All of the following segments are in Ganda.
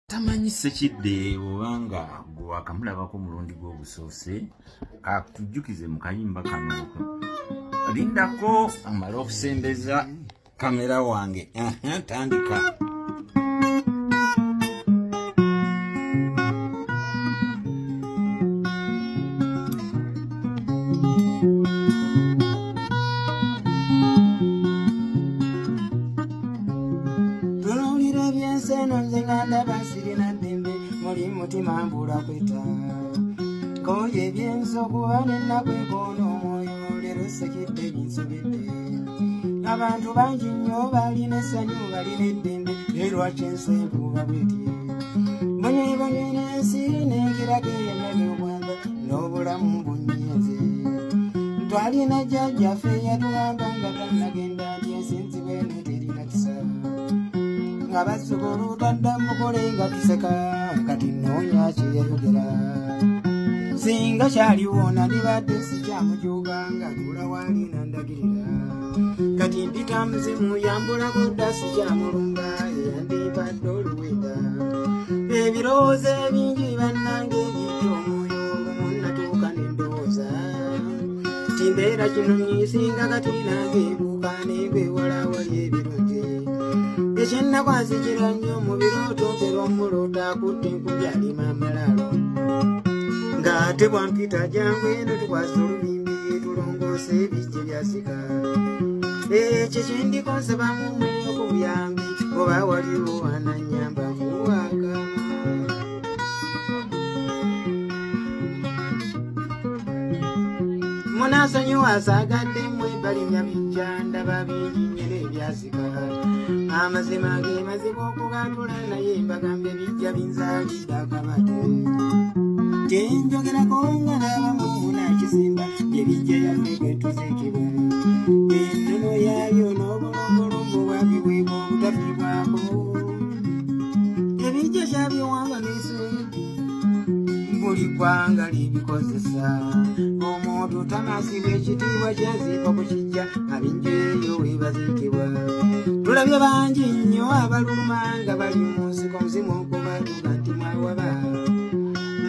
Tamanyi Ssekidde obanga gwe akamulabako mulundi gw'obusoose katujjukize mu kayimba kano lindako amala okusembeza kamera wange tandika. Tululira byenseno nzenganda basirina ddembe muli mutima mbula kweta koje byenso kuba nenakwekoona omwoyo leero Ssekidde binsobedde abantu bangi nnyo balina essanyu balina eddembe lwaki ensi ekuba bwetye bonyebonyene ensi n'ekirako eyanaga obwamba n'obulamu bunyenze twalina jjajjaffe yatugamba nga tannagenda nti ensinzi bweno terina kisa nga basobola tadda mukole nga tuseka kati noonya kyeyayogera singa kyaliwo nandibadde sikyamujuga nga tula wali nandagirira kati mpita muzimu yambulako dda sikyamulumba eyandibadde oluweda ebirowoozo ebingi bannange ebijja omwoyo munnatuuka n'endowooza timbeera kinonyi singa kati nange ebuuka negwewala wali ebirungi ekyennakwazikira nnyo mu birooto mpera omulota akutte nkubyalima amalalo ng'ate bwampita jangu eno tukwasa olubimbi tulongoose ebijje byasika ekyo kyendikonsaba mumwe okubuyambi oba waliwo ananyamba muwaka munasonyiwa asaagadde mmwe balimya bijja ndaba bingi nyere ebyasika amazima ge mazibu okugatula naye mbagambe bijja binzaalidde akabate kyenjogerako nga n'abamu munakizimba byebijja yaffe getuzikibwa ennono yaabyo n'obulombolombo bwabibwibwa obutafiibwako ebijja kyabiwanga n'ensi buli ggwanga libikozesa omuntu tamasibwa ekitiibwa kyaziikwa ku kijja abingi eyo webaziikibwa tulabye bangi nnyo abaluma nga bali mu nsiko muzimu okubatuga nti mwawaba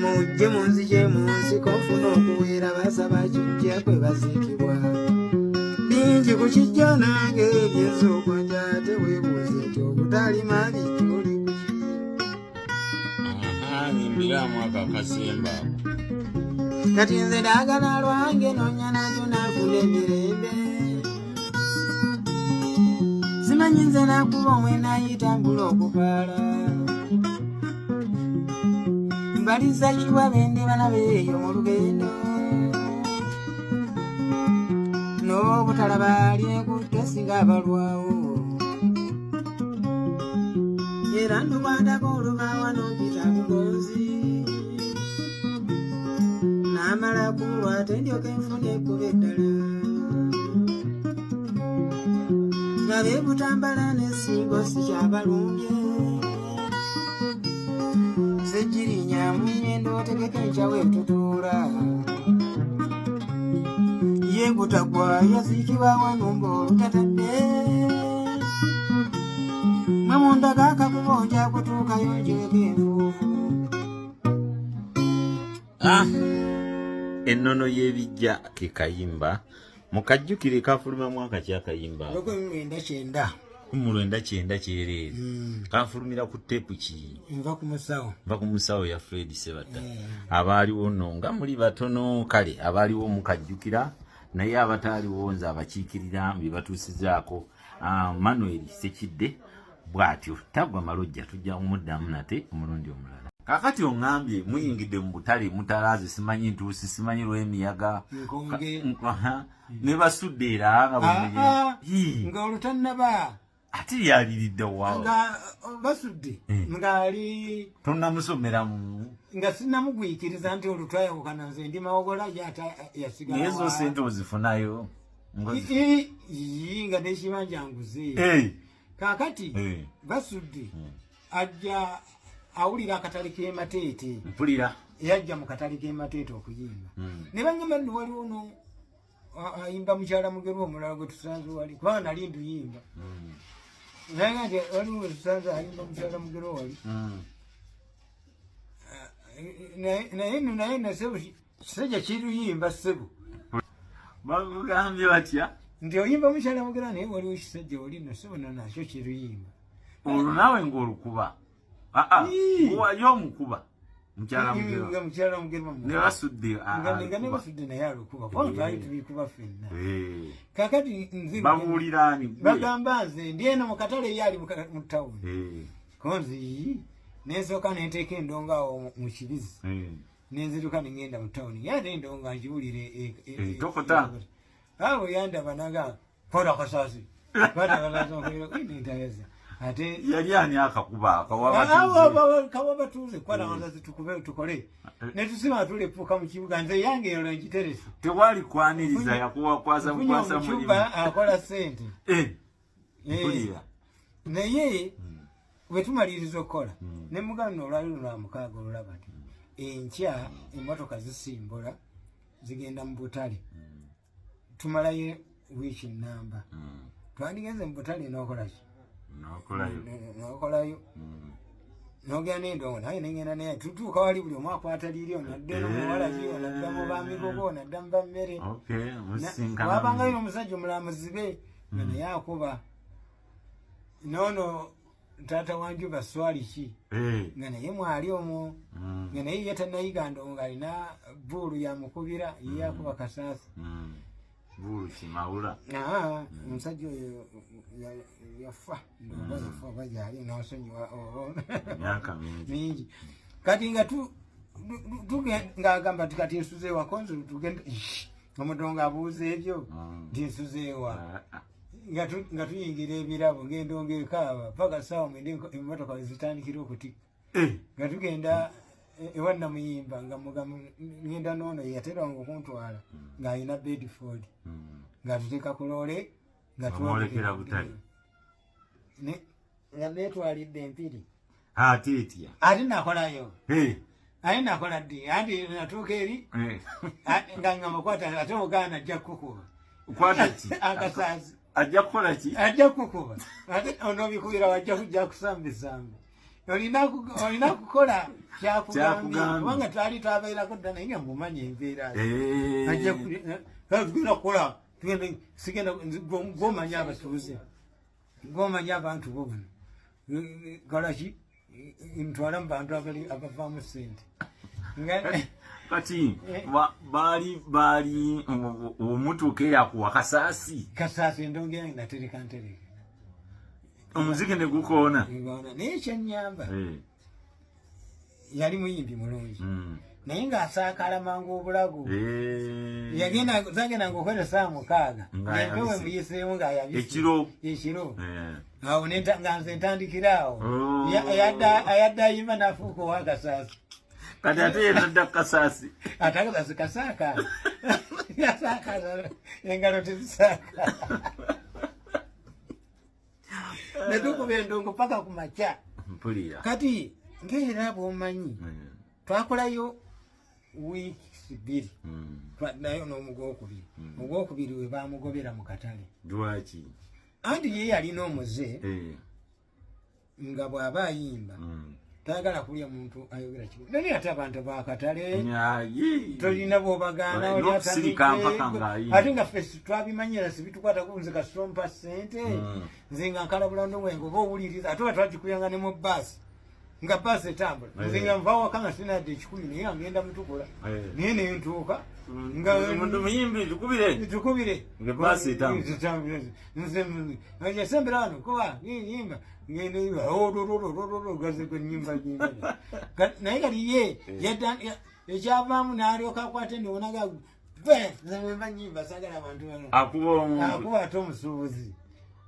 mujje munzije mu nsiko nfuna okuweera basaba kijja kwe baziikibwa bingi ku kijja nange ebyensooka nja ate weebuuze nti obutalima bikyoli Nimbiramu aka kasemba kati nze daagala lwange noonya nakyo nafuna emirembe simanyi nze nakuba omwenayitambula okukaala mbalisakibwa bende bana beeyo mu lugendo n'obutalaba lyekutte singa abalwawo era ndukwatako olubawa n'ompita mugonzi n'amala kulwa ate ndyoke nfune ekkuba eddala nga beebutambala n'essingo sikyabalumbye sejjirinya mu nnyendo otegeka enkyawo etutuula ye butagwa yaziikibwa wanumba olutatadde mamunda gakakuba onja kutuukayo njireko enfuufu ennono y'ebijja ke kayimba mukajjukire kafuluma mwaka kyakayimba 1990 kyereere kanfulumira ku teepu ki nva ku musawo ya Fred Sebatta abaaliwo nno nga muli batono kale abaaliwo mukajjukira naye abataaliwo nze abakiikirira bye batuusizaako Manuel Ssekidde bw'atyo tagwa malojja tujja kumuddamu nate omulundi omulala kakati oŋŋambye muyingidde mu butale mutalaaze simanyi ntuusi simanyi lw'emiyaga ne basudde era nga olutannaba ate lyaliridde waawo nga basudde ng'ali tonnamusomeramu nga sinnamugwikiriza nti olutwayawukana nze ndi mawogola yata yasigala naye zo sente ozifunayo nga nekibanja nguze kakati basudde ajja awulira akatale k'emateete mpulira yajja mu katale k'emateete okuyimba ne banyuma nno waliwo no ayimba mukyala mugerwa omulala gwe tusanze wali kubanga nali nduyimba naye nga waliwo tusanze ayimba mukyala mugero wali naye sebu kisajja kiruyimba sebu bagambye batya nti oyimba mukyala mugera naye waliwo kisajja oli no sebu nakyo kiruyimba olwo naawe ng'olukuba wali omukuba mukyala mugera ne basudde nga ne basudde naye alukuba kuba twali tubikuba ffenna kakati nzi babuuliraani bagamba nze ndi eno mu katale eyali mu tawuni konzi nensooka nenteeka endongo awo mu kibizi nenziruka nengenda mu tawuni yate endongo njiwulire tokota awo yandaba naga kola kasaasi nentayaza ate yali ani akakuba kawabatuuze kwalawazazi tukole netusima tulepuuka mu kibuga nze yange yolo nkiteresi tewali kwaniriza yakuwakwasa bukwasa mulimu akola sente mpulira naye bwetumaliriza okukola ne mugano olwali lwa mukaaga olulaba nti enkya emmotoka zisimbula zigenda mu butale tumalayo wiiki namba twandigenze mu butale nokolaki nokolayo nogenda endongo naye nengenda naye tutuuka wali buli omu akwata liryo nadde nomuwalaki onadda mu bamigogo onadda mu bammere wabangayo omusajja omulamuzi be nga naye akuba noono taata wanju baswali ki nga naye mwali omwo nga naye ye tannayiga ndongo alina buulu yamukubira ye yakuba kasaasi buulu kimawula omusajja oyo yafa yafa bajali nosonyiwa myaka mingi kati nga ngagamba tikati nsuzeewa konzo tugenda omudongo abuuza ebyo nti nsuzeewa nga tuyingira ebirabo ng'endongo ekaaba paka saawa mwende emmotoka wezitandikira okutika nga tugenda ewa Namuyimba nga ngenda noono yateranga okuntwala ng'alina Bedford nga tuteeka ku loole nga twolekera butale nga neetwalidde empiri ate nakolayo ate nakola ddi anti natuuka eri nga makwata ate Buganda ajja kukuba akasaasi ajja kukola ki ajja kukuba ate onobikubira wajja kujja kusambisamba olina kukola kyakugambye kubanga twali twabeerako dda naye nga mumanya embeera tugenda kukola sigenda gomanya abasuuze gomanya abantu bo bano kolaki ntwala mu bantu abavaamu sente kati baali omutuuka eyakuwa kasaasi endongo yange natereka omuziki ne gukoona naye kyenyamba yali muyimbi mulungi naye ng'asaakala mangu obulago zagendanga okwetesa 6 empewo emuyiseemu ng'ayabise ekiro awo nga nze ntandikira awo ayadde ayimba n'afuuka owakasaasi kati ate yenadda kasaasi atakasaasi kasaaka yasaakala engalo tezisaaka netukuba endongo paka ku makya kati ngaera bwomanyi twakolayo wiiki 2 nayo n'omugwokubiri we bamugobera mu katale lwaki anti ye yalina omuze nga bw'aba ayimba tayagala kulya muntu ayogera kibi naye ate abantu bakatale tolina bwobagaana ate nga ffe twabimanyira sibitukwatako nze kasompa ssente nze nga nkalabula ndongwenga oba owuliriza ate batwagikuyanga ne mu baasi nga baasi etambula nze nga nva waka nga sinadde 10 naye ngenda mutukula naye nentuuka tukubire nze sembera wano kuba yimba naye kati ye ekyavaamu n'alyoka akwate ndionaga nzemba nyimba sagala abantu akuba ate omusuubuzi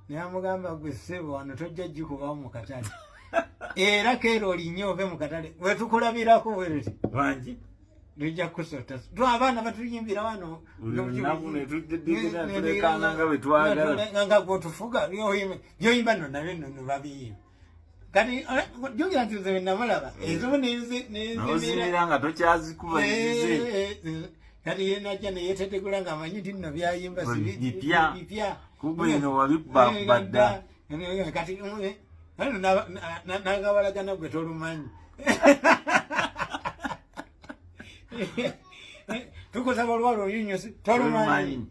naye amugamba gwe ssebo wano tojja gikubawo mu katale era keera olinye ove mu katale wetukulabirako wereti tujja kusota abaana batuyimbira wano nga gwotufuga byoyimba nno nabyo nno babiyimba kati jogera nti nze namulaba ezo nozimira nga tokyazikubazize kati yenajja neyetetegula nga amanyi nti nno byayimba bipya kubweno wabikubadda kati nagabalagana gwe tolumanyi tukusaba olwalo olunyo tolumanyi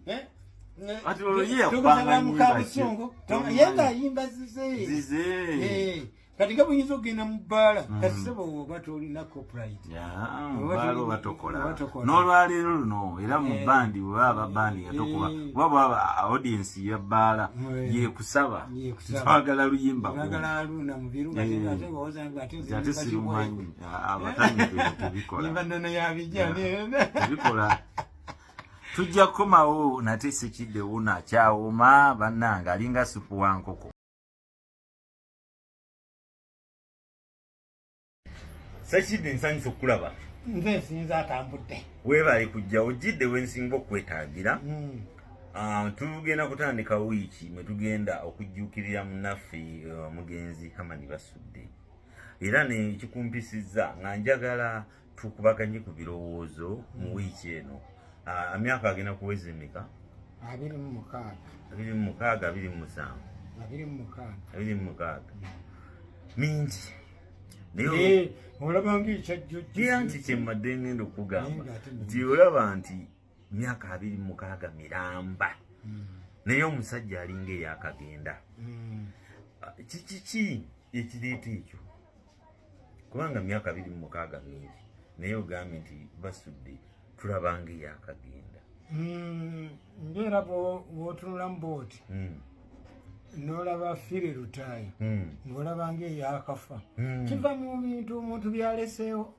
ati oluyia tukusaba mukabusungu yenga ayimba zize kati nga buyinza okugenda mu bbaala kasisaba oba tolina copyright baalo batokola n'olwaleero luno era mu bandi bwe baba bandi yatokuba bwaba audience ya bbaala yekusaba twagala luyimba ate sirumanyi abatanyi tebikola tujja kukomawo nate Ssekidde wuno akyawoma bannange alinga supu wa nkoko. Ssekidde nsanyusa okulaba. Nze sinza atambudde. Weebale kujja ojjidde wensinga okwetaagira. Tugenda kutandika wiiki mwe tugenda okujjuukirira munnaffe omugenzi Hamani Basudde. Era ne kikumpisizza nga njagala tukubaganye ku birowoozo mu wiiki eno. Emyaka agenda kuweza emeka? 26. 26, 26. Mingi. Naye olaba ng'ekyajjo nti kyemmadde ngenda okugamba nti olaba nti myaka 26 miramba naye omusajja alinga eyakagenda. Kiki ekireeta ekyo? Kubanga myaka 26 mingi naye ogambye nti Basudde tulabanga eyakagenda. Mbeera bw'otunulamu bw'oti n'olaba Fire Lutayi ng'olabanga eyakafa kiva mu bintu omuntu byaleseewo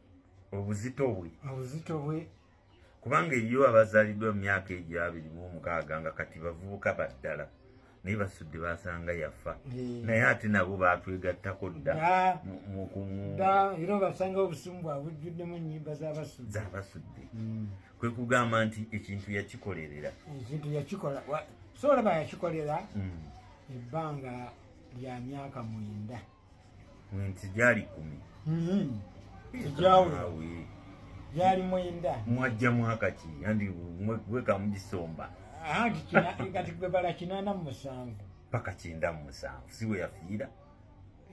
obuzito bwe kubanga eriyo abazaaliddwa mu myaka egyo 26 nga kati bavubuka baddala naye Basudde basanga yafa naye ate nabo batwegattako dda era obasanga obusumu bwabujjuddemu ennyimba z'Abasudde kwe kugamba nti ekintu yakikolerera so olaba yakikolera ebbanga lya myaka 9 nti gyali 10 gyali 9 mwajja mwaka ki andi weka mugisomba kati kwebala 87 paka 97 siwe yafiira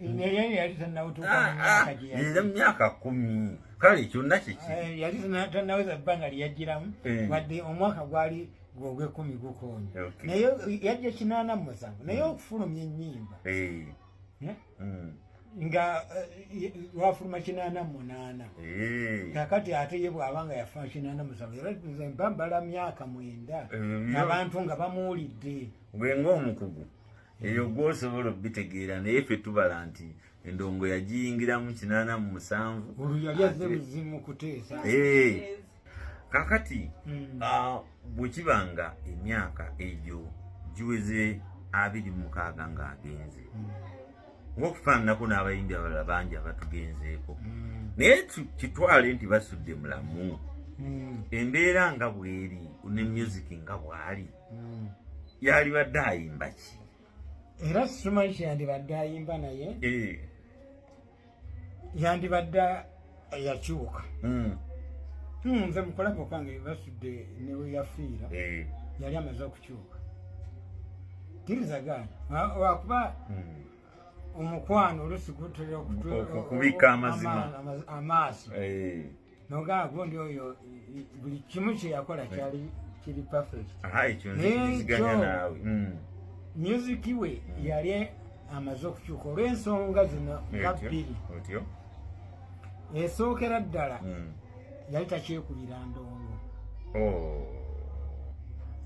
yali tannawutuuka mu myaka 10 kale kyonna kiki yali tannaweza ebbanga lyeyajjiramu wadde omwaka gwali gw'ogw'ekumi gukonya naye yajja 87 naye okufulumya ennyimba nga wafuluma 88 kakati ate ye bw'abanga yafa 87 mpambala myaka 9 abantu nga bamuwulidde gwe ng'omukugu eyo gw'osobola okubitegeera naye ffe tubala nti endongo yagiyingiramu 87 olwo yali azze buzimu kuteesa kakati bwe kibanga emyaka egyo giweze 26 ng'agenze ng'okufaananako n'abayimbi abalala bangi abatugenzeeko naye kitwale nti Basudde mulamu embeera nga bw'eri ne music nga bw'ali yalibadde ayimba ki? Era simanyi kyeyandibadde ayimba naye yandibadde yakyuka. Nze mukulaba okwange Basudde ne we yafiira yali amaze okukyuka. Kirizaganya wakuba omukwano olusi gutera okubika amazima amaaso nogamba gundi oyo buli kimu kye yakola kyali kiri perfect. Ekyo nzikiziganya naawe. Music we yali amaze okukyuka olw'ensonga zino nga bbiri. Esookera ddala yali takyekubira ndongo.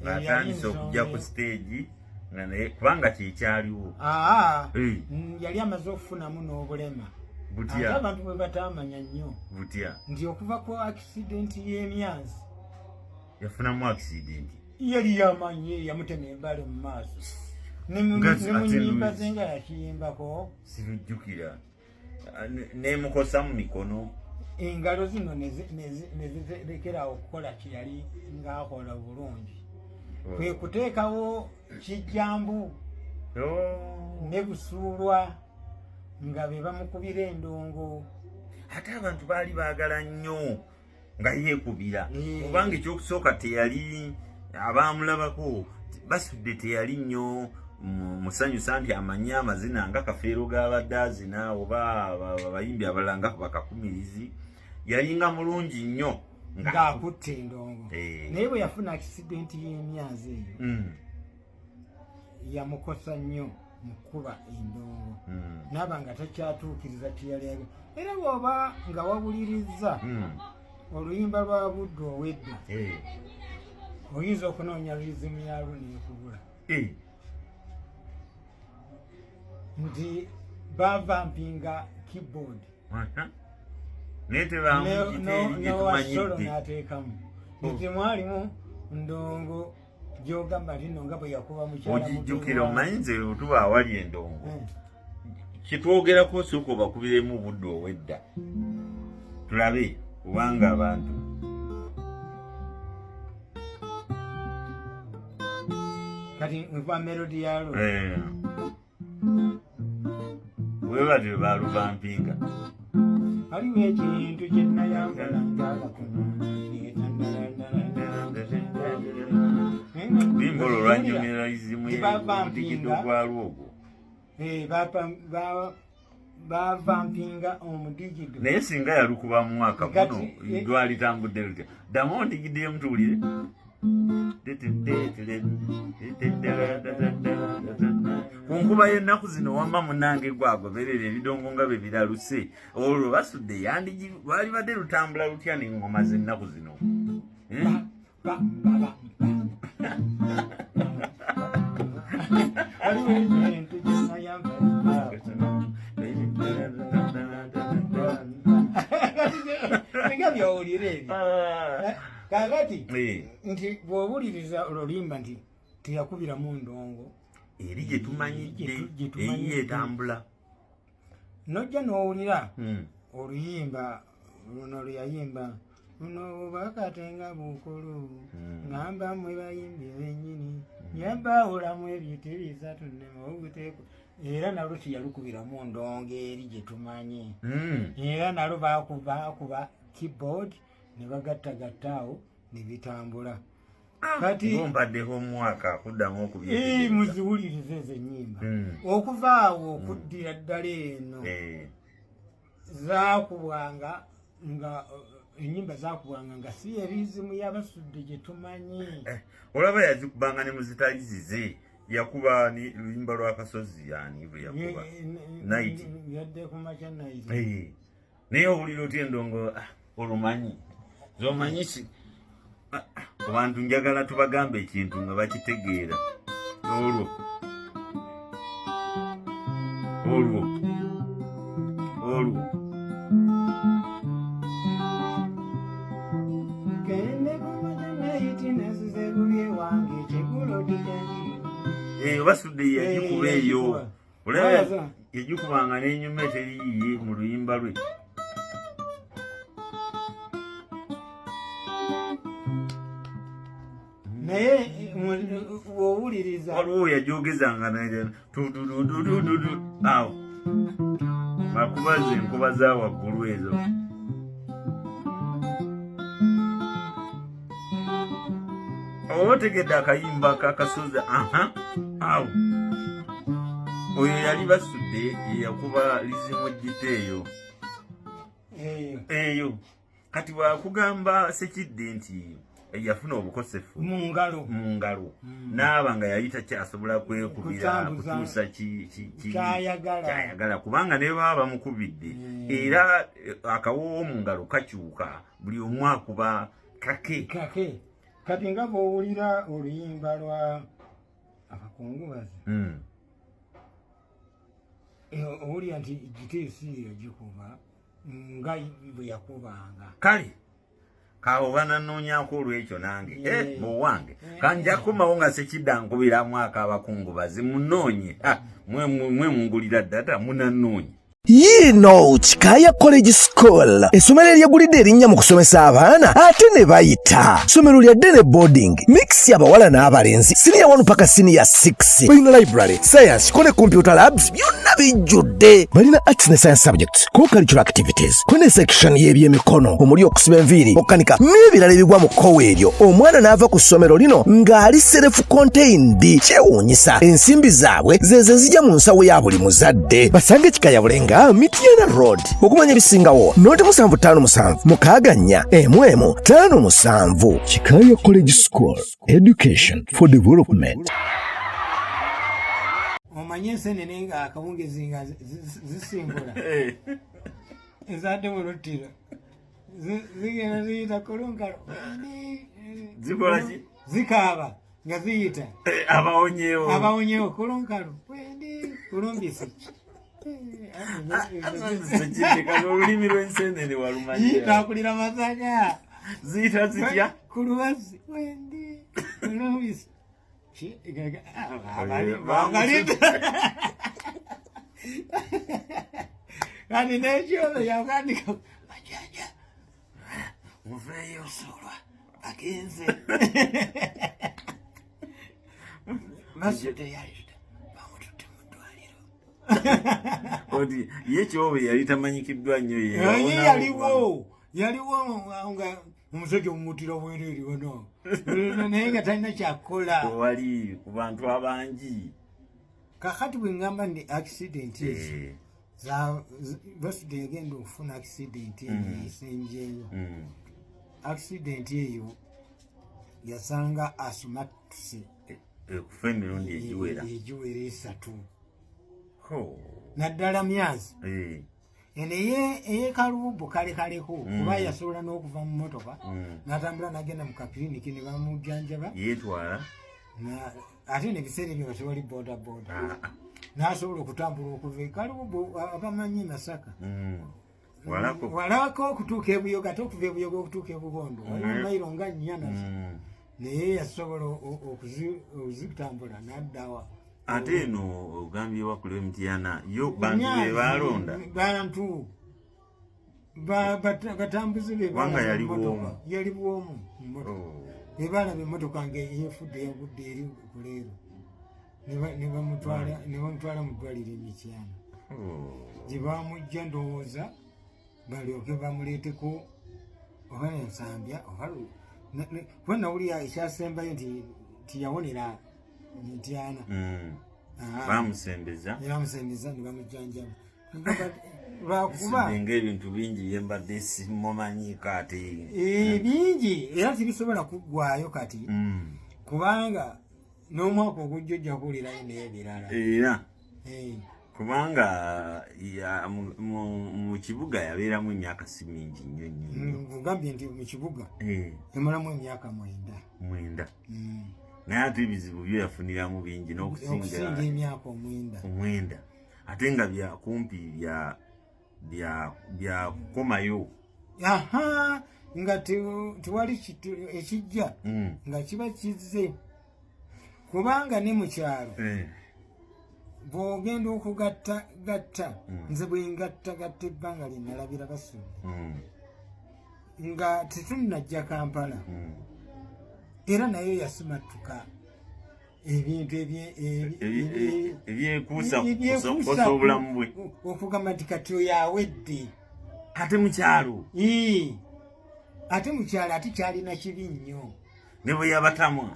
Atandise okujja ku stage kubanga kyekyaliwo. Yali amaze okufunamu n'obulema. Butya ate abantu bwe batamanya nnyo butya nti okuva ku accident y'emyanzi yafunamu accident yali yamanyi yamutema embale mu maaso ne mu nnyimba ze nga yakiyimbako sibijjukira nemukosa mu mikono engalo zino nezirekerawo okukola kyeyali ng'akola bulungi kwe kuteekawo kijjambu ne busuulwa nga be bamukubira endongo. Ate abantu baali baagala nnyo nga yeekubira kubanga ekyokusooka teyali abaamulabako Basudde teyali nnyo musanyusa nti amanyi amazina nga Kafeero g'abadde azina oba abayimbi abalala nga Bakakumirizi yalinga mulungi nnyo ng'akutte endongo naye bwe yafuna accident y'emyazi eyo yamukosa nnyo mu kuba endongo naaba nga takyatuukiriza kyeyali era bw'oba nga wawuliriza oluyimba lwa Buddo ow'edda oyinza okunoonya lizimu yalwo n'ekubula nti bavampinga keyboard nowasolo n'ateekamu nti mwalimu ndongo gyogamba nti nno nga bwe yakuba okijjukira omanyi nze otuba awali endongo kitwogerako sooka obakubiremu Buddo ow'edda tulabe kubanga abantu kati nva melodi yalwo webatyo baluvampinga aliwo ekintu kyenayambala ngalakono bimbolo olwanyumira izimu omudigido gwalwo ogwo bavampinga omudigido naye singa yalukuba mu mwaka guno lwalitambudde lutya ddamu ondigidde yemutuwulire kunkuba y'ennaku zino wamma munange gwagoberera ebidongo nga bwe biraluse olwo basudde lwalibadde lutambula lutya n'engoma z'ennaku zino kakati nti bw'owuliriza olwolimba nti teyakubiramu ndongo eri gyetumanyidde eyi etambula nojja n'owulira oluyimba luno lwe yayimba luno bakatenga bukulu ngamba mwe bayimbi bennyini yabbawulamu ebintu ebisatu nnemubuteeko era nalwo tiyalukubiramu ndongo eri gyetumanyi era nalwo bakuba keyboard ne bagattagattaawo ne bitambula kati mbaddeho omwaka kuddamu muziwulirize ezo ennyimba okuva awo okuddira ddala eno zakubwanga nga ennyimba zakubwanga nga si erizimu y'abasudde gye tumanyi olaba yazikubanga ne muzitalizize yakuba ni luyimba lwa Kasozi yani bwe yakuba naiti yadde ku makya naiti naye owulira otya endongo olumanyi zomanyisi abantu njagala tubagamba ekintu nga bakitegeera olwo basudde yagikuba eyo olaba yagikubanga n'enyuma eteriyiye mu luyimba lwe naye wowuliriza waliwo yajogezanga tudududududu awo bakubaze enkuba za waggulu ezo otegedde akayimba kakasozi awo oyo yali basudde yakuba lizimu gita eyo kati wakugamba Sekidde nti yafuna obukosefu mu ngalo naaba nga yali takyasobola kwekubira kutuusa kyayagala kubanga ne baba bamukubidde era akawoowo mu ngalo kakyuka buli omu akuba kake kati nga bw'owulira oluyimba lwa Abakungubazi owulira nti giteesi yagikuba nga bwe yakubanga kale kawo bananoonyako olwekyo nange muwange kanjakumawo nga Sekidde ankubiramu Abakungubazi munoonye mwe mungulira data munanoonye Yino Chikaya College School essomero eryegulidde erinnya mu kusomesa abaana ate ne bayita ssomero lya Dene Boarding mix y'abawala n'abalenzi senior 1 paka senior 6 balina library science ko ne computer labs byonna bijjudde balina arts ne science subjects co-curricular activities ko ne section y'ebyemikono omuli okusiba enviiri okukanika n'ebirala ebigwa mu kkowe eryo omwana n'ava ku ssomero lino ng'ali self contained kyewuunyisa ensimbi zaabwe ze zijja mu nsawo ya buli muzadde basange Chikaya Bulenga Kampala Mityana Road. Okumanya ebisingawo noti 757 mukaganya emwemu 57. Chikaya College School, education for development. Omanye ensenene nga akawungezi nga zisimbula ezadde mu lutiro zigenda ziyita kulunkalo zikola ki zikaaba nga ziyita abawonyewo kulunkalo wendi kulumbisi olulimi lw'ensenene walumanyira takulira masaga ziyita zitya kulubazi wendi kulumbisi kandi nekyono yakandika majanja muveeyo solwa agenze masiteyalita bamututte mu ddwaliro odi ye kyobe yali tamanyikiddwa nnyo yaliwo nga omusajja omumutira bwereeri wano naye nga talina kyakola wali ku bantu abangi kakati bwe ngamba ndi accident ezo basudde yagenda okufuna accident eyo esenjeyo accident eyo yasanga asumatuse okufa emirundi egiwera 3 naddala myazi eno eyekalubu kalekaleko kuba yasobola n'okuva mu motoka n'atambula n'agenda mu kakiriniki ne bamujjanjaba yetwala ate nebiseera ebyo nga tewali boda n'asobola okutambula okuva ekalubu abamanyi Masaka walako okutuuka ebuyoga ate okuva ebuyoga okutuuka ebugondo waliwo mayiro nga 4 nazo naye yasobola okuzitambula n'addawa ate eno ogambye wakulu Mityana yo bantu be balonda bantu batambuzi be wanga yali bwomu bebalaba emmotoka ngeyefudde yagudde eri kuleero ne bamutwala mu ddwaliro Mityana gye bamujja ndowooza balyoke bamuleeteko oba nensambya kuba nawulira ekyasembayo nti tiyawonera Mityana bamusembeza ne bamujjanjaba lwakuba ng'ebintu bingi byembadde simumanyiiko ate bingi era tibisobola kuggwayo kati kubanga n'omwaka ogujja ojja kuwulirayo naye ebirala era kubanga mu kibuga yabeeramu emyaka si mingi nnyo ngambye nti mu kibuga yamalamu emyaka 9 naye ate ebizibu byo yafuniramu bingi n'okusinga emyaka 9 ate nga byakumpi byakukomayo nga tewali ekijja nga kiba kizze kubanga ne mu kyalo bw'ogenda okugatta nze bwengattagatta ebbanga lye nalabira basudde nga tetunnajja Kampala era nayo yasimattuka ebintu ebyekuusa kukosa obulamu bwe okugamba nti kati oyo awedde ate mu kyalo ate kyalina kibi nnyo ne bwe yabatamwa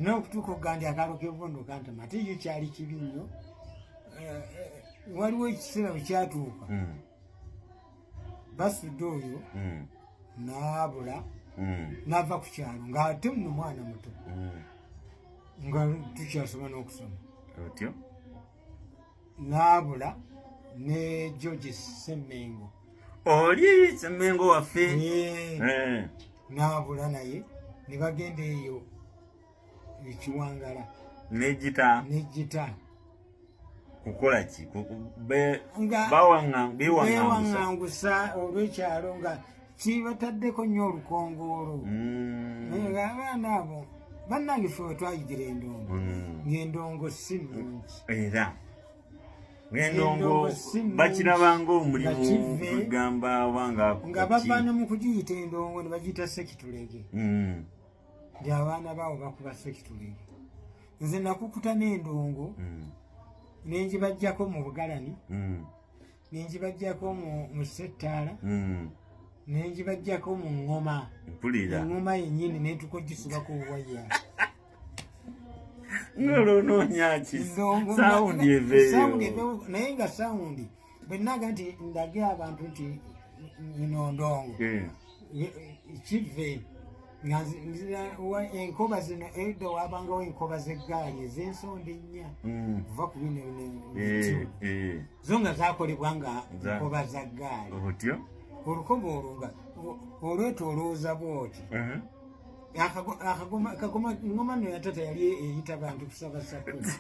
n'okutuuka okugandi akalo k'evondo kantama ate yo kyali kibi nnyo waliwo ekiseera bwe kyatuuka basudde oyo n'abula n'ava ku kyalo ng'ate muno mwana muto nga tukyasoma n'okusoma otyo n'abula ne George Semengo oli Semengo waffe n'abula naye ne bagenda eyo ekiwangala nejita kukola ki bewaŋŋangusa olw'ekyalo nga kibataddeko nnyo olukongoolo nga abaana abo bannange ffe we twayigira endongo ng'endongo si nnungi era ng'endongo bakirabanga omulimu kugamba nga bavaana mu kugiyita endongo ne bagiyita sekitulege nti abaana baawo bakuba sekitulege nze nakukuta n'endongo nenjibajjako mu bugalani nenjibajjako mu settaala nenjibajjako mu ŋŋoma eŋŋoma yennyini nentukoggisibako obuwaya ng'olwonoonyaki sawundi eveeyo naye nga sawundi bwenaga nti ndage abantu nti ino ndongo kive nga enkoba zino edda wabangawo enkoba z'eggaali ez'ensonda ennya kuva ku bino zo nga zakolebwa nga nkoba za ggaali olukoba olwo nga olwetolooza bwoti ngoma no yatata yali eyita bantu kusaba sapuni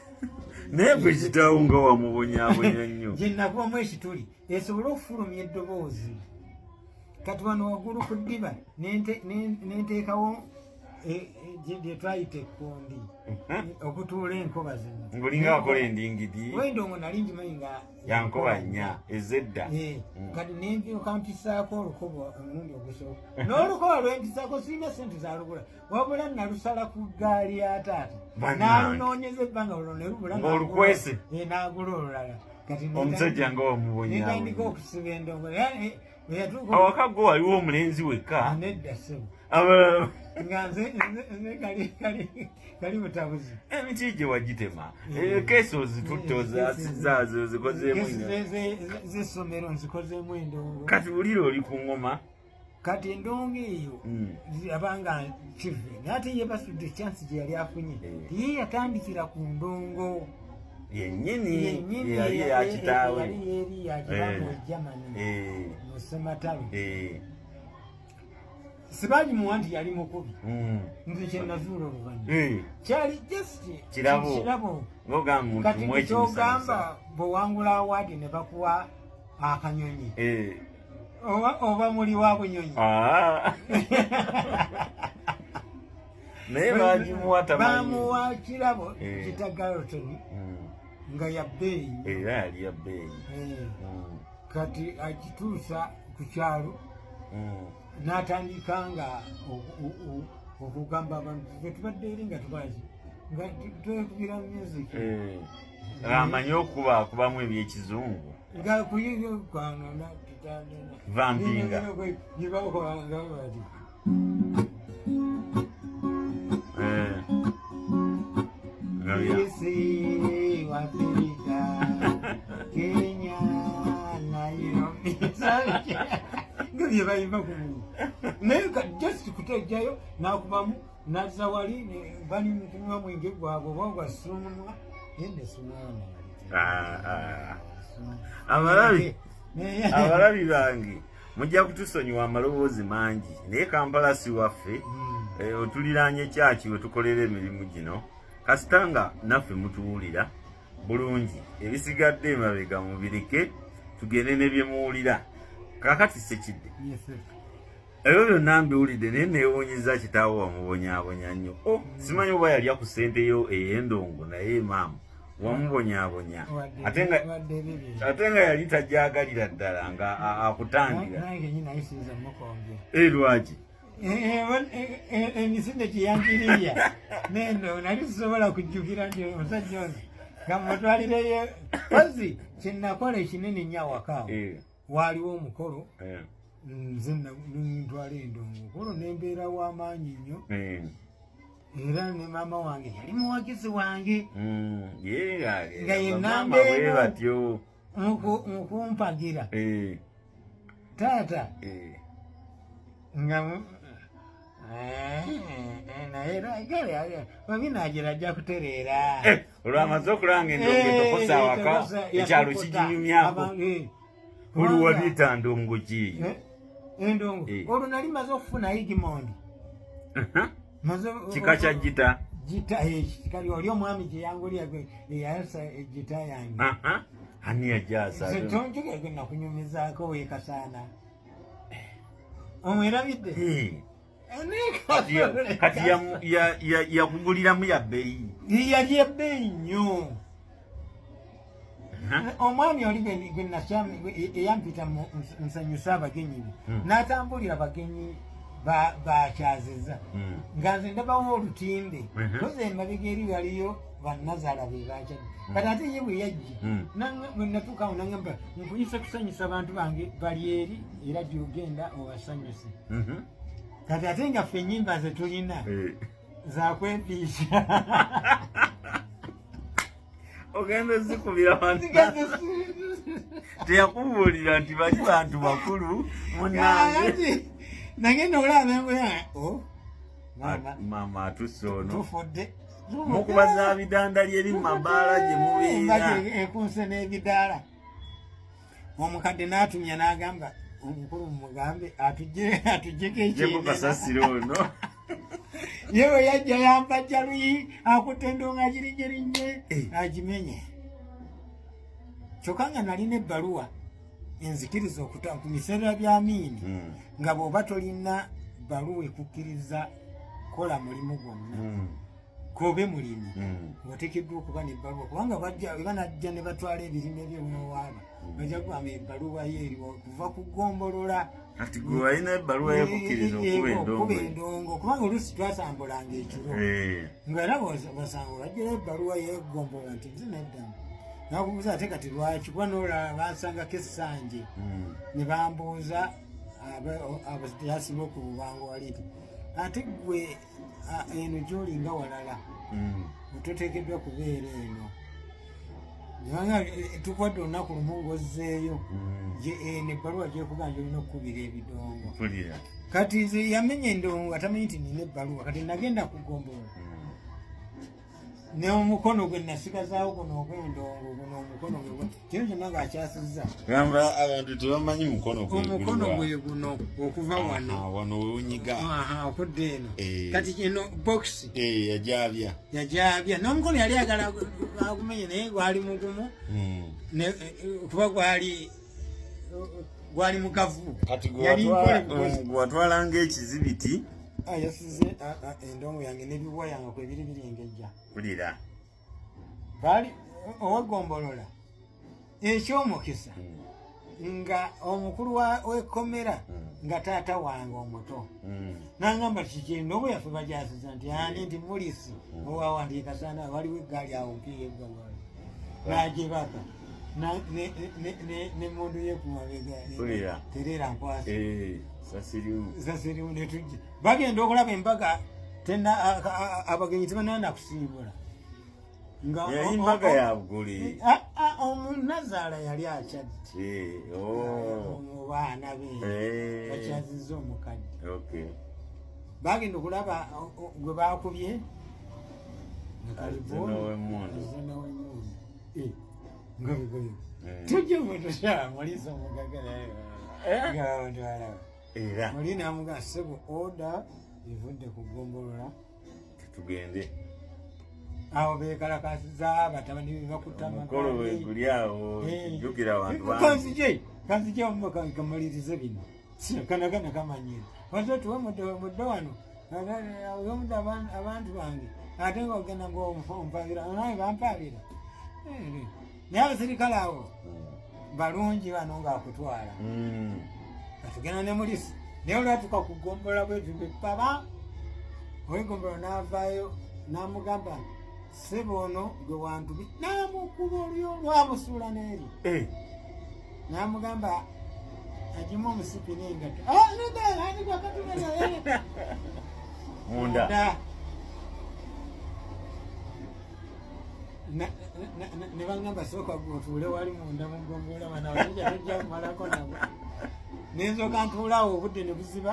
naye bwe kitawo nga wamubonyaabonya nnyo gye nakubamu ekituli esobole okufulumya eddoboozi kati wano waggulu ku ddiba nenteekawo gye twayita ekkondi okutuula enkoba zino ngaolinga wakola endingidi wendongo nali ngimanyi nga yankoba nnya ezedda kati nenvyoka mpisaako olukoba omulundi ogusooka n'olukoba lwempisaako sirina sente zalugula wabula nalusala ku ggaali ya taata nalunoonyeza ebbanga olwo nelubula ng'olukwese n'agula olulala kati omusajja nga wamubonyaabonya netandika okusiba endongo awaka go waliwo omulenzi wekka nedda ssebo nga nze kali butabuzi emiti gye wagitema keesi ozitutte ozasizaazo ozikozeemu z'essomero nzikozeemu endongo kati wulire oli ku ngoma kati endongo eyo abanga kive naye ate ye basudde chance gye yali afunye ye yatandikira ku ndongo yennyini yali yakitaawe yali yeri yakitaawe Germany mu Sematalo sibaali muwa nti yali mukubi nze kyenazuula oluvannyuma kyali just kirabo kati kyogamba bwewangula awaadi ne bakuwa akanyonyi oba muli wa bunyonyi naye bagimuwa bamuwa kirabo kitagalotoni nga ya bbeeyi era yali ya bbeeyi kati akituusa ku kyalo n'atandika nga okugamba abantu tetubadde eri nga tubazi nga twekubira music amanye okubamu ebyekizungu nga kuyiyo kwanona vampinga yibakoangabati isi Afrika Kenya Nairobi ngabye bayimba kumu naye just kutejayo nakubamu naza wali bali mukunywa mwenge gwabo bwagwa sunumwa yende sunumwa abalabi bange mujja kutusonyiwa amaloboozi mangi naye Kampala si waffe otuliraanye kyaki we tukolera emirimu gino kasita nga naffe mutuwulira bulungi ebisigadde emabega mubireke tugende ne bye muwulira kakati Ssekidde ebyo byonna mbiwulidde naye neewuunyiza kitaawo wamubonyaabonya nnyo simanyi oba yali ku ssente yo ey'endongo naye maama wamubonyaabonya ate nga yali tajjagalira ddala nga akutangira lwaki emisinde gyeyankiriya nendo nali sisobola kujjukira nti omusajja ono nga mutwalireyo ozi kyenakola ekinene nnyo awakaawo waaliwo omukolo nze ntwala endongo omukolo nembeera w'amaanyi nnyo era ne maama wange yali muwagizi wange nga yenambeero mukumpagira taata nga naye babinagira ajja kutereera olwamaze okulanga endongo etokosa awaka ekyalo kiginyumyako oliwa bita ndongo ki endongo olwo nali maze okufunayo gimondi kika kya gita kali oli omwami gyeyangulya eyayasa egita yange ani yajasa tonjugege nakunyumizaako wekasaana omwerabidde kati yakuguliramu ya bbeeyi yali ebbeeyi nnyo omwami oli eyampita nsanyusa abagenyi be n'atambulira abagenyi bakyaziza nga nze ndabawo olutimbe toze emabega eri waliyo bannazaala be bakyadi kati ate ye bwe yajja bwe natuukawo nagamba nkuyisa kusanyusa abantu bange bali eri era gyogenda obasanyuse kati ate nga ffe ennyimba ze tulina zakwepiisha ogenda zikubira abantu teyakubuulira nti bali bantu bakulu munange nagenda olaba engoya mama atusse ono tufudde mukubaza bidanda lyeri mumabaala gye mubeera ekunse n'ebidaala omukadde n'atumya n'agamba omukulu mumugambe atuggyeko jeko kasasiro ono yewe yajja yampajja luyi akutte endonga girijerinnye agimenye kyokka nga nalina ebbaluwa enzikiriza ku biseera bya miini nga bw'oba tolina bbaluwa ekukkiriza kola mulimu gwonna kobe mulimi ng'oteekeddwa okuba n'ebbaluwa kubanga banajja ne batwala ebirime by'onowaaba bajja kugamba ebbaluwa ye eriwo kuva kugombolola kati gwe walina ebbaluwa yekukkiriza okuba endongo kubanga oluusi twasambulanga ekiro ngaera basanga bajjirayo ebbaluwa yegombolola nti nze neddamu nakubuuza ate kati lwaki kuba noolaba bansangako essanje ne bambuuza abayasinga okububanga wali ti ate gwe eno gy'olinga walala ototeekeddwa kubeera eno nibanga tukwadde olunaku lumu ng'ozzeeyo nebbaluwa gyekuga nti olina okukubira ebidongo kati yamenya endongo atamanyi nti nina ebbaluwa kati nagenda kugombolola n'omukono gwe nasigazaawo guno ogw'endongo guno omukono gwe kino kyonna ng'akyasizza gamba abantu tebamanyi mukono gwe guno okuva wano wewunyiga okudda eno kati kino bokisi yajabya n'omukono yali agala agumenye naye gwali mugumu kuba gwali mugavu kati gwatwalanga ekizibiti yasize endongo yange n'ebiwayanga kwebiri birengejja kulira bali owagombolola ekyomukisa nga omukulu w'ekkomera nga taata wange omuto nangamba tikikendo obwe yaffe bajasiza nti ani nti mulisi owawandiika sana waliwo eggaali awo mpiga eggongolo nagibaka nemundu yekumabega terera nkwasa sasirimu netujja bagenda okulaba embaga tena abagenyi tebanana kusiibula embaga yabuguli omunazaala yali akyadde mu baana be bakyaziza omukadde bagenda okulaba gwe bakubye nakalibonawemundu nga bigoyo tujja mutosha mulisa omugagalayo ngaawantwalawo era muli namuga sebo oda evudde kugombolola tugende awo bekalakasiza batabani bakuttamukolo weguli awo jukira abantu kanzije omukamalirize bino kanagana kamanyire wate tuwe mudde wano omudde abantu bange ate nga ogenda ngaompalira naye bampalira naye abasirikale awo balungi bano ngaakutwala atugenda ne mulisi naye olwatuka kugombolola bwetubepaba owegombolola n'avaayo n'amugamba sebo ono gwe wantubi n'amukuba olyo lwamusuula n'eri n'amugamba agimu omusipi n'engato munda ne bagamba sooka otuule wali munda mugombolola banawaija kumalako nabo nenzoka ntuulaawo obudde ne buziba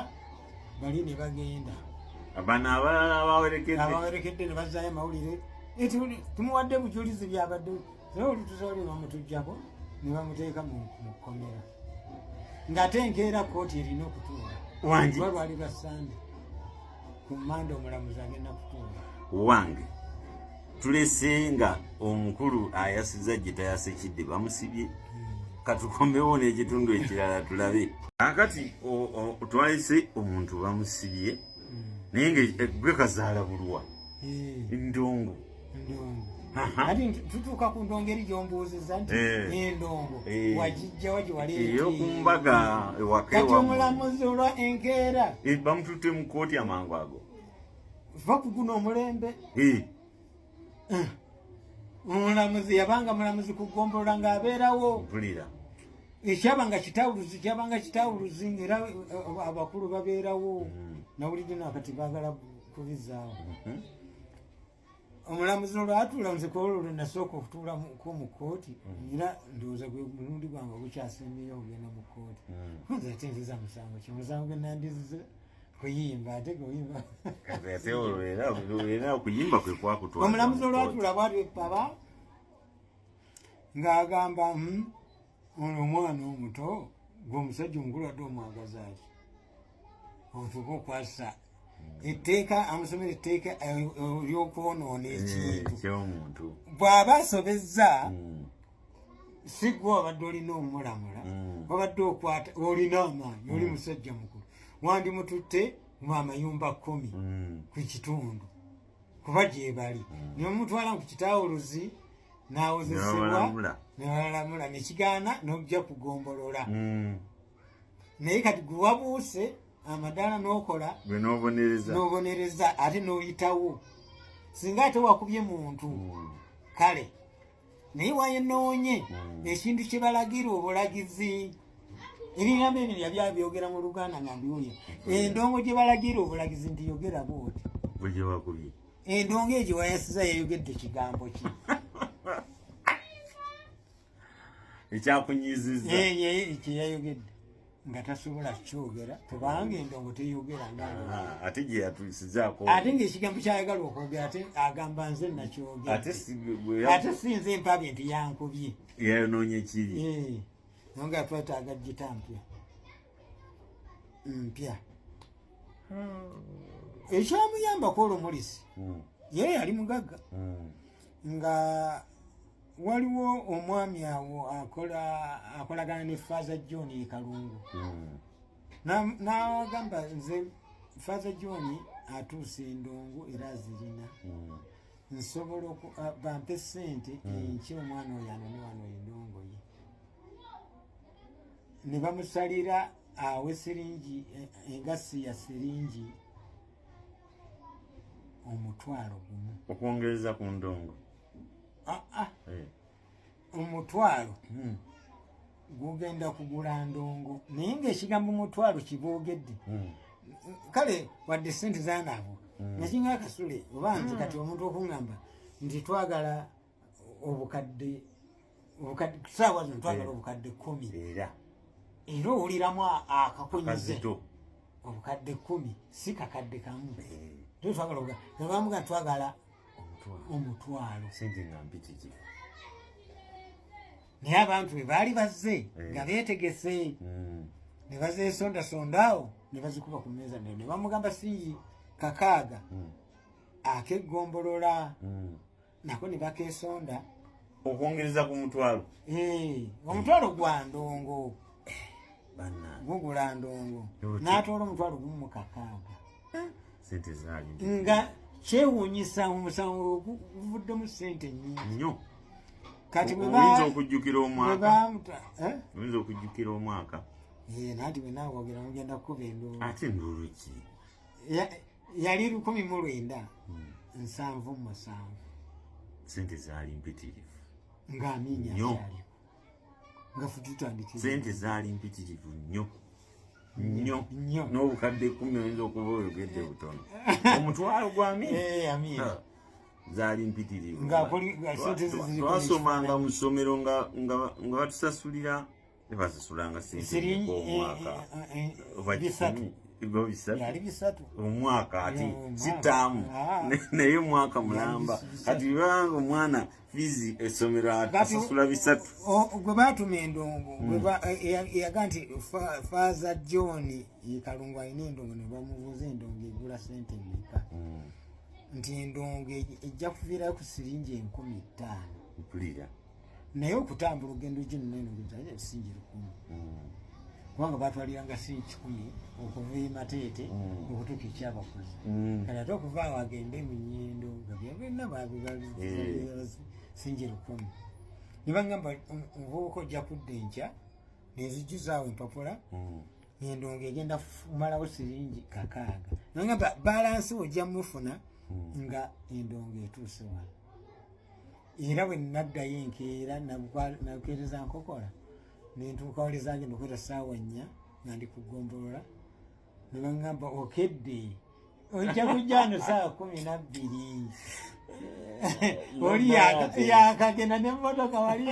bali ne bagenda abana abalala abawerekedde ne bazaayo amawulire tumuwadde bujulizi byabadde olutusolera omutujjako ne bamuteeka mu kkomera ng'ate enkeera kooti erina okutuula lwali lwasande ku mmande omulamuzi agenda kutuula wange tulese nga omukulu ayasiza gye tayasekidde bamusibye katukombewo n'ekitundu ekirala tulabe akati twalese omuntu bamusibye naye nga gwe kazaala bulwa endongo ati tutuuka ku ndongo eri gyombuuziza nti endongo wagijja wagiwali eyokumbaga kati omulamuzi olwa enkeera bamututte mu kooti amangu ago va kuguna omulembe omulamuzi yabanga mulamuzi kugombolola ng'abeerawo ekyabanga kitawuluzi ng'era abakulu babeerawo nawulidde nakati baagala kubizaawo omulamuzi olwatuula nziko olwo nasooka okutuulako mu kooti era ndowooza gwe mulundi gwange ogukyasembeyo okugenda mu kooti nze ate nziza musango ki musango gwe nandizize kuyimba ate guyimba ate olwo era okuyimba kwe kwakutwala omulamuzi olwatuula bwatyo papa ng'agamba ono omwana omuto gweomusajja omukulu adde omwagaza ati otuka okwasa etteeka amusomera etteeka eryokwonoona ekintu ekyomuntu bw'aba asobezza si gwe wabadde olina omumulamula wabadde okwata olina amaanyi oli musajja mukulu wandimututte mu amayumba 10 ku kitundu kuba gyebali nomutwala ku kitawuluzi n'awozesebwa newalamula nekigaana n'ojja kugombolola naye kati gwe wabuuse amadaala n'okola n'obonereza ate n'oyitawo singa ate wakubye muntu kale naye wayenoonye ekintu kye balagira obulagizi ebigambo ebyo yabyayogera mu Luganda nga mbiwulya endongo gye balagira obulagizi nti yogera bwoti bwe wakubye endongo egyo wayasiza yayogedde kigambo ki ekyakunyiziza kyeyayogedde nga tasobola kukyogera kubanga endongo teyogera ate gye yatusizaako ate ng'ekigambo kyayagala okwogera ate agamba nze nakyogera ate sinze empabye nti yankubye yayonoonye kiri nonga twetaaga gita mpya ekyamuyambako olwo mulisi ye yali mugagga nga waliwo omwami awo akolagana ne Father John Kalungu n'agamba nze Father John atuuse endongo era azirina nsobola bampe ssente enkya omwana oyo anone wano endongo ye ne bamusalira awe siringi engasi ya siringi 1,000 okwongereza ku ndongo 1,000 gugenda kugula ndongo naye ng'ekigambo 1,000 kiboogedde kale wadde sente zanaabo nakinga akasule oba nze kati omuntu okuŋŋamba nti twagala obukadde saawa zino twagala obukadde 10 era owuliramu akakonyize obukadde 10 si kakadde kamu twagala twagala 1,000 sente nga mpitiki naye abantu bwe baali bazze nga beetegese ne bazeesondasondaawo ne bazikuba ku mmeeza ne bamugamba singi 6 akegombolola nako ne bakeesonda okwongereza ku 1,000 1,000 gwa ndongo gugula ndongo n'atoola 1,000 gumu mu 6 sente zaali nga kyewuunyisa omusango guvuddemu sente nnyingi nnyo kati oyinza okujjukira omwaka nanti bwe naawogera mugenda kukuba endongo ate ndulu ki yali 1977 sente zaali mpitirivu ng'aminya zaaliwo nga fututandikira sente zaali mpitirivu nnyo n'obukadde 10 oyinza okuba oyogedde butono 1,000 gw'amina zaali mpitirivu twasomanga mu ssomero nga batusasulira basasulanga sente omwaka omwaka ati sitaamu naye omwaka mulamba kati bibanga omwana fizi essomero asasula 3 gwe baatuma endongo yaga nti Father John Kalungu alina endongo ne bamubuuza endongo egula sente mmeka nti endongo ejja kuviirayo ku siringi 50,000 mpulira naye okutambula ogenda oginonenogezaja siringi 1,000 kubanga batwaliranga siringi 10 okuva emateete okutuuka ekyabakozi kati ate okuva awo agende mu nnyendo nga byabena siringi 1,000 ne bagamba omuvubuka ojja kudda enkya nezijjuzaawo empapula endongo egenda kumalawo siringi 6 nagamba balansi ojja mufuna nga endongo etuuse wano era bwe naddayo enkeera nakeereza nkokola nentuuka wali zagenda okweta saawa 4 nga ndi kugombolola ne baŋŋamba okedde ojja kujja wano saawa 12 oli yakagenda n'emmotoka wali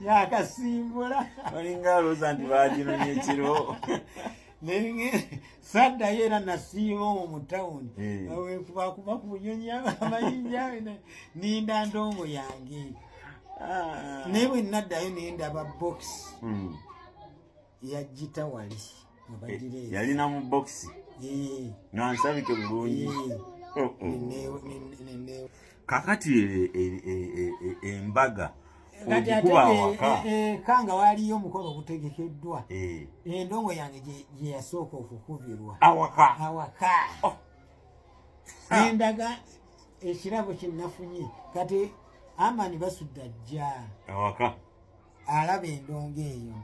yakasimbula balinga alooza nti baginonye ekiro saddayo era nasiima omwo mu tawuni wekubakuba ku bunyonyi amayinja ninda ndongo yange naye bwe naddayo nendaba box yagita wali yalina mu box nansabike bulungi kakati embaga ogikuba awaka kanga waliyo omukolo ogutegekeddwa endongo yange gye yasooka okukubirwa awaka nendaga ekirabo kyenafunye kati Amani basudda ajja awaka alaba endongo eyo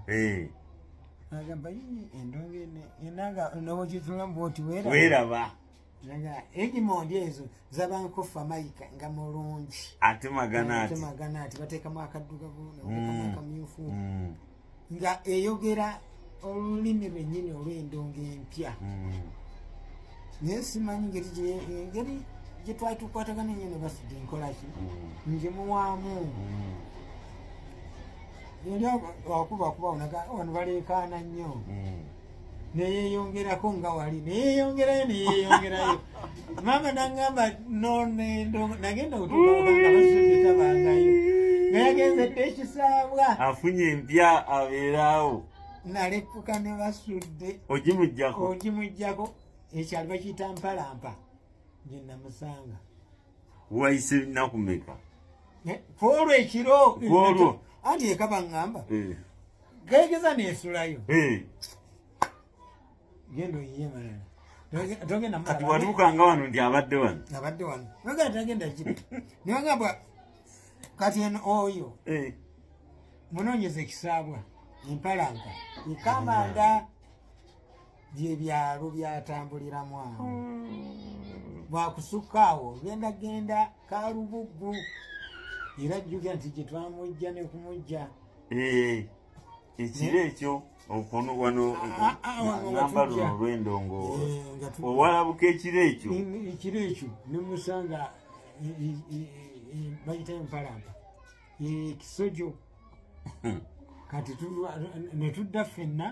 agamba endongo enanga nobokitulamu oti weeraba egimondi ezo zabankofa mayika nga mulungi ate magana ati bateekamu akaddugavu bateekamu akamyufu nga eyogera olulimi lwennyini olw'endongo empya naye simanyi engeri gye twali tukwatagana ennyo ne basudde enkolaki njemuwaamu yali wakubakuba wano baleekaana nnyo neyeyongerako nga wali neyeyongerayo mama nangamba nagenda kutukaanga basudetabangayo nga yagenzedde ekisaabwa afunye empya abeeraawo nalepuka ne basudde ogimujjako ekyali bakiyita mpalampa gye namusanga wayise nakumeka kwolwo ekiro anti eka baŋŋamba gegeza nesulayo gendo yiye malala togenda kati watuukanga wano nti abadde wano nogenda tagenda kiri niwagamba kati eno oyo munoonyeza ekisaabwa empalanka ekamanda byebyalo byatambuliramu awo bwakusukka awo genda kalubuggu era jjukira nti gye twamujja ne kumujja ekiro ekyo wano namba luno olw'endongo owalabuka ekiro ekyo nemusanga bayita empalampa ekisojo kati netudda ffenna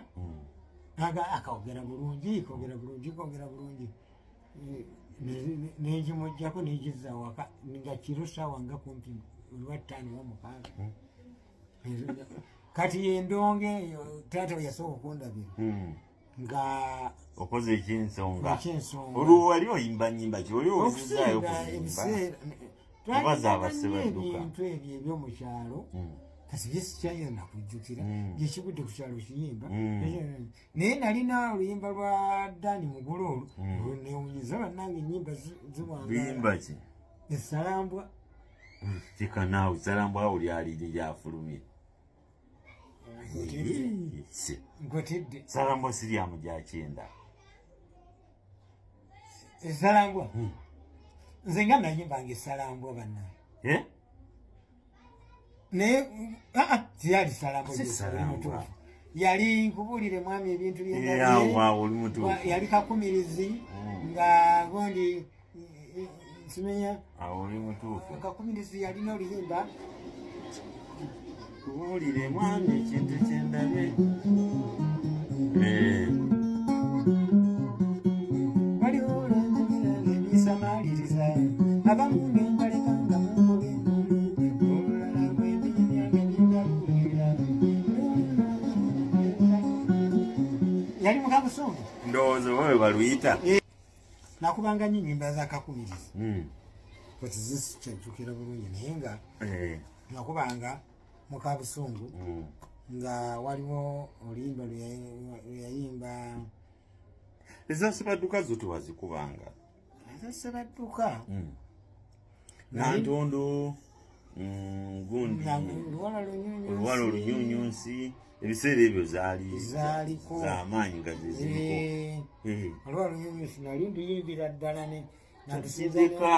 akogera bulungi negimujjako negizza waka nga kiro sawa nga kumpi olwa5:06 kati endongo eyo taata yasooka okundabira nga okoze ekyensonga olwo wali oyimba nyimba ki oli owulizaayo kubaza abasebadduka ebintu ebyo ebyomukyalo kasi byesikyayina nakujjukira gyekigudde ku kyalo kiyimba naye nalina oluyimba lwa Dani Mugulolu newunyiza bannange enyimba biyimba ki esalambwa tekanaawe esalambwa awo lyaliri lyafulumye nkotedde salambwa siryamu gyakyenda esalambwa nze nga nayimbanga esalambwa bannange naye tiyali salambwa yali nkubulire mwami ebintu yali kakumirizi nga gondi simenya kakumirizi yalina oluyimba kubulire mwami ekintu kyendabe waliwo olwenjogera ebisamaliriza abamu ngengalekanga mungobe olulala bwebinyangeningalulira yali mukabusungu ndowooza oba baluyita nakubanga nyo nyimba zakakumirizi kati zisikyajjukira bulungi naye nga nakubanga mukabusungu nga waliwo oluyimba lweyayimba ezasebadduka zo tewazikubanga ezasebadduka nantondo gundi oluwala olunyunyunsi ebiseera ebyo zaaliko zamaanyi nga zeziriko oluwala olunyunyunsi nali nduyimbira ddala natusizika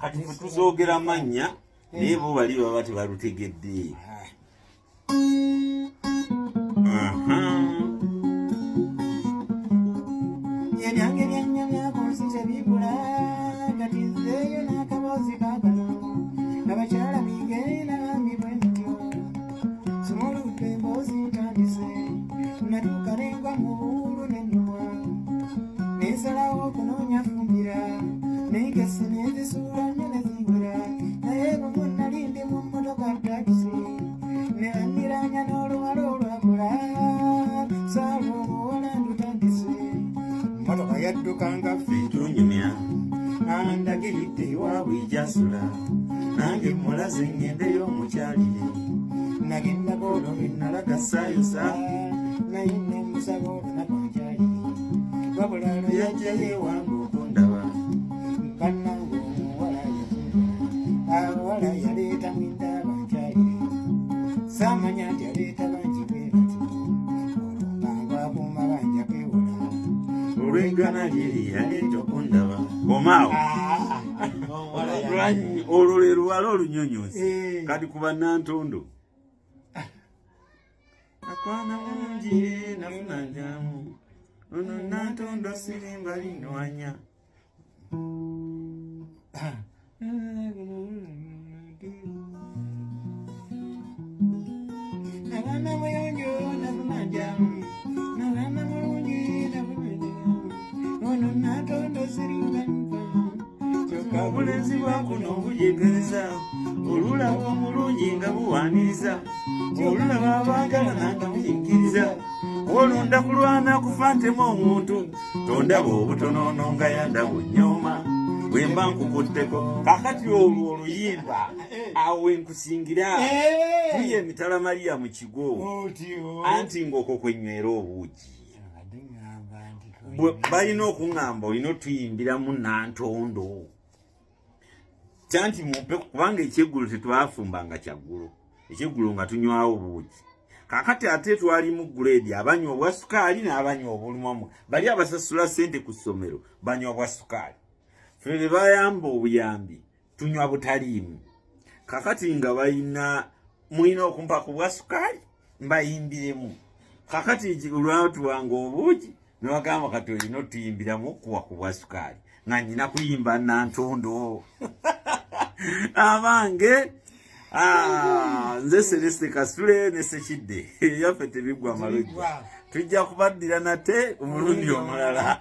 kati fe tuzoogera amannya naye bo bali baba tebalutegedde ebyange byannya byakonsi tebibula kati nzeeyo n'akaboozi kaakano nesalawo kunoonya fumbira negese nezisuula nnyo nezibula naye lumu nali ndi mu mmotoka takisi nebandiranya n'oluwala olwakula saala omuwala ndutandise mmotoka yaddukanga Fitunyumya andagiridde ewaabwe ejasula nange mulaze ŋŋendeyo omukyalire nagendako olwo lwe nalaga saayusa naye nemusaba olunakwankyalire wabula lwe yajjayo ewange okundaba bannange omuwala yazuula abawala yaleeta mwenda abankyalire saamanya nti yaleeta bangi bwe bati olwo akuuma banja kwewola olw'eggana lyeri yaleeta okundaba omaawo olwo lwe luwala olunyonyozi kati ku bannantondo akwana bulungi nafuna njamu ono nantondo sirimba linwanya nagana muyonjo nafuna njamu nagana mulungi nafuna njamu ono natondo sirimba kyokka obulenzi bwakuno bujegereza olulaba omulungi nga buwaniriza olulaba abaagalana nga buyigiriza olonda kulwana kufa ntemu omuntu tondaba obutonono nga yandaba onnyooma bwe mba nkukutteko kakati olwo oluyimba awo wenkusingira tuye emitala mariya mu kigo anti ng'okwo kwenywera obuugi balina okuŋŋamba olina otuyimbiramu nantondo kyanti mumpe kubanga ekyeggulo tetwafumbanga kyaggulo ekyeggulo nga tunywawo obuugi kakati ate twali mu grade abanywa obwa sukaali n'abanywa obulumwamu bali abasasula ssente ku ssomero banywa bwa sukaali ffe be bayamba obuyambi tunywa butaliimu kakati nga mulina okumpa ku bwa sukaali mbayimbiremu kakati olwatuwanga obuugi nebagamba kati olina otuyimbiramu okuwa ku bwa sukaali nga nyina kuyimba nantondo abange nze Celeste Kasule ne Sekidde yaffe tebiggwa malojja tujja kubaddira nate omulundi omulala